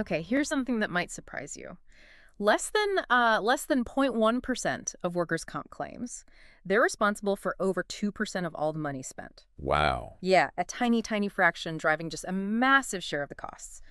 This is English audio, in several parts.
Okay, here's something that might surprise you. Less than 0.1% of workers' comp claims. They're responsible for over 2% of all the money spent. Wow. Yeah, a tiny, tiny fraction driving just a massive share of the costs.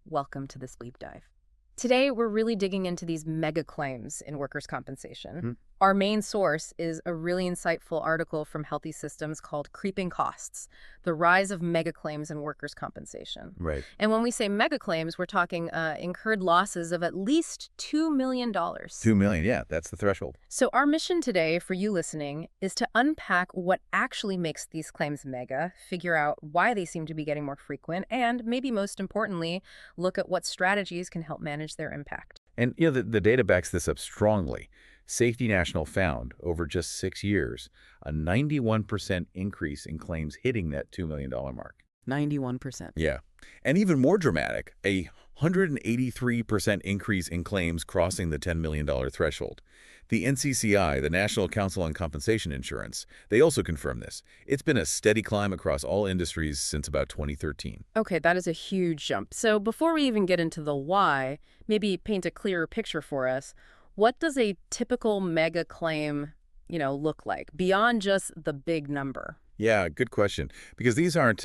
Welcome to this deep dive. Today, we're really digging into these mega claims in workers' compensation. Hmm. Our main source is a really insightful article from Healthy Systems called Creeping Costs, The Rise of Mega Claims in Workers' Compensation. Right. And when we say mega claims, we're talking incurred losses of at least $2 million. 2 million. Yeah, that's the threshold. So our mission today for you listening is to unpack what actually makes these claims mega, figure out why they seem to be getting more frequent, and maybe most importantly, look at what strategies can help manage their impact. And the data backs this up strongly. Safety National found over just 6 years a 91% increase in claims hitting that $2 million mark. 91%. Yeah. And even more dramatic, a 183% increase in claims crossing the $10 million threshold. The NCCI, the National Council on Compensation Insurance, they also confirm this. It's been a steady climb across all industries since about 2013. Okay, that is a huge jump. So before we even get into the why, maybe paint a clearer picture for us. What does a typical mega claim, look like beyond just the big number? Yeah, good question. Because these aren't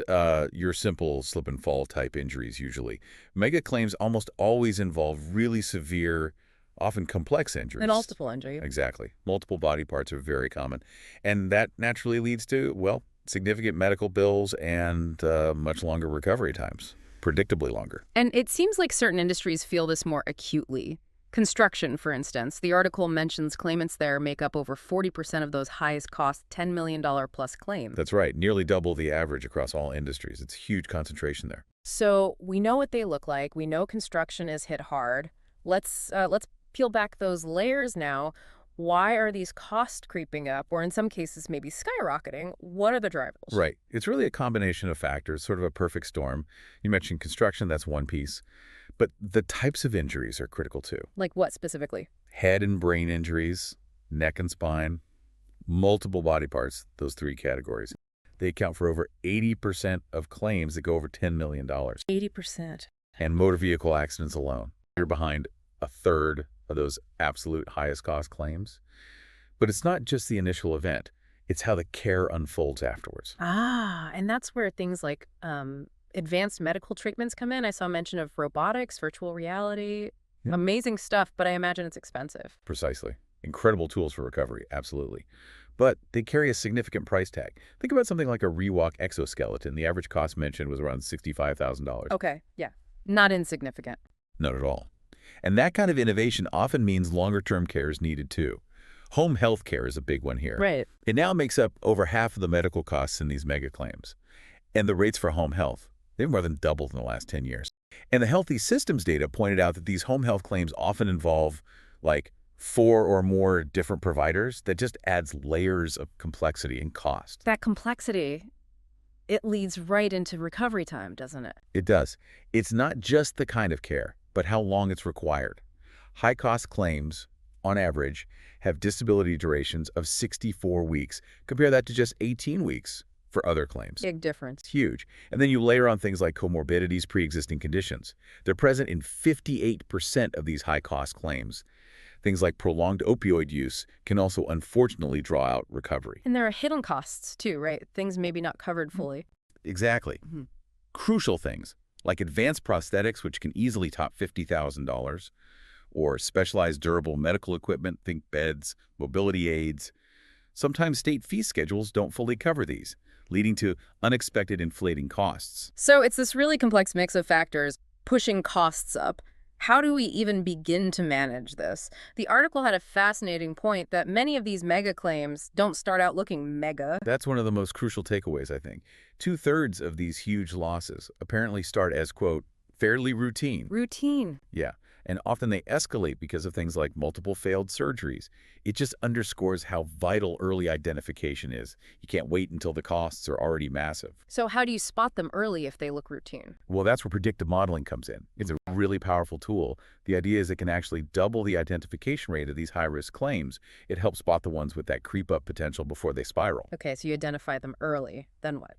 your simple slip and fall type injuries usually. Mega claims almost always involve really severe, often complex An injuries. multiple injury. Exactly. Multiple body parts are very common. And that naturally leads to, well, significant medical bills and much longer recovery times, predictably longer. And it seems like certain industries feel this more acutely. Construction, for instance. The article mentions claimants there make up over 40% of those highest cost $10 million plus claims. That's right. Nearly double the average across all industries. It's a huge concentration there. So we know what they look like. We know construction is hit hard. Let's peel back those layers now. Why are these costs creeping up, or in some cases maybe skyrocketing? What are the drivers? Right. It's really a combination of factors, sort of a perfect storm. You mentioned construction, that's one piece. But the types of injuries are critical too. Like what specifically? Head and brain injuries, neck and spine, multiple body parts, those three categories. They account for over 80% of claims that go over $10 million. 80%. And motor vehicle accidents alone, you're behind a third of those absolute highest cost claims. But it's not just the initial event. It's how the care unfolds afterwards. Ah, and that's where things like advanced medical treatments come in. I saw mention of robotics, virtual reality. Yeah. Amazing stuff, but I imagine it's expensive. Precisely. Incredible tools for recovery, absolutely. But they carry a significant price tag. Think about something like a ReWalk exoskeleton. The average cost mentioned was around $65,000. Okay, yeah. Not insignificant. Not at all. And that kind of innovation often means longer-term care is needed too. Home health care is a big one here. Right. It now makes up over half of the medical costs in these mega claims. And the rates for home health, they've more than doubled in the last 10 years. And the Healthy Systems data pointed out that these home health claims often involve, like, 4 or more different providers. That just adds layers of complexity and cost. That complexity, it leads right into recovery time, doesn't it? It does. It's not just the kind of care, but how long it's required. High-cost claims, on average, have disability durations of 64 weeks. Compare that to just 18 weeks for other claims. Big difference. It's huge. And then you layer on things like comorbidities, pre-existing conditions. They're present in 58% of these high-cost claims. Things like prolonged opioid use can also unfortunately draw out recovery. And there are hidden costs too, right? Things maybe not covered fully. Exactly. Crucial things like advanced prosthetics, which can easily top $50,000, or specialized durable medical equipment, think beds, mobility aids. Sometimes state fee schedules don't fully cover these, leading to unexpected inflating costs. So it's this really complex mix of factors pushing costs up. How do we even begin to manage this? The article had a fascinating point that many of these mega claims don't start out looking mega. That's one of the most crucial takeaways, I think. 2/3 of these huge losses apparently start as, quote, fairly routine. Routine. Yeah, and often they escalate because of things like multiple failed surgeries. It just underscores how vital early identification is. You can't wait until the costs are already massive. So how do you spot them early if they look routine? Well, that's where predictive modeling comes in. It's a really powerful tool. The idea is it can actually double the identification rate of these high-risk claims. It helps spot the ones with that creep-up potential before they spiral. Okay, so you identify them early. Then what?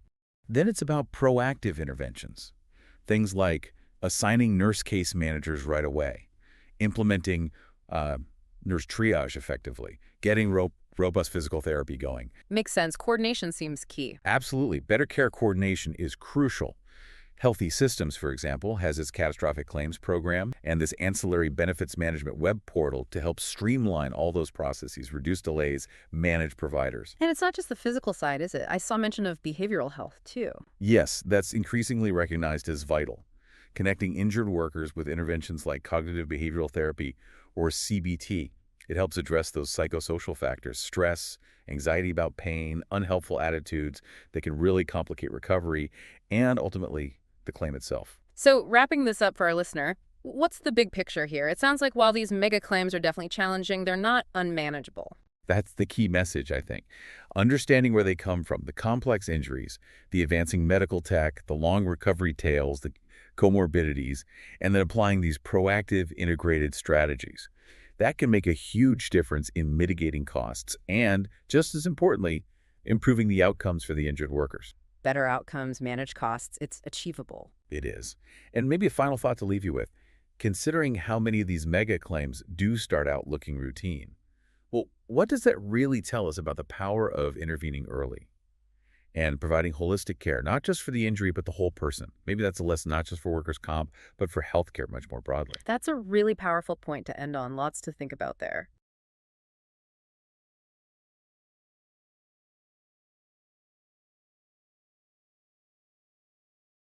Then it's about proactive interventions. Things like assigning nurse case managers right away, implementing uh, nurse triage effectively, getting robust physical therapy going. Makes sense. Coordination seems key. Absolutely. Better care coordination is crucial. Healthy Systems, for example, has its catastrophic claims program and this ancillary benefits management web portal to help streamline all those processes, reduce delays, manage providers. And it's not just the physical side, is it? I saw mention of behavioral health, too. Yes, that's increasingly recognized as vital. Connecting injured workers with interventions like cognitive behavioral therapy or CBT. It helps address those psychosocial factors, stress, anxiety about pain, unhelpful attitudes that can really complicate recovery, and ultimately the claim itself. So, wrapping this up for our listener, what's the big picture here? It sounds like while these mega claims are definitely challenging, they're not unmanageable. That's the key message, I think. Understanding where they come from, the complex injuries, the advancing medical tech, the long recovery tails, the comorbidities, and then applying these proactive integrated strategies. That can make a huge difference in mitigating costs and, just as importantly, improving the outcomes for the injured workers. Better outcomes, manage costs, it's achievable. It is. And maybe a final thought to leave you with. Considering how many of these mega claims do start out looking routine, well, what does that really tell us about the power of intervening early and providing holistic care, not just for the injury, but the whole person? Maybe that's a lesson not just for workers' comp, but for healthcare much more broadly. That's a really powerful point to end on. Lots to think about there.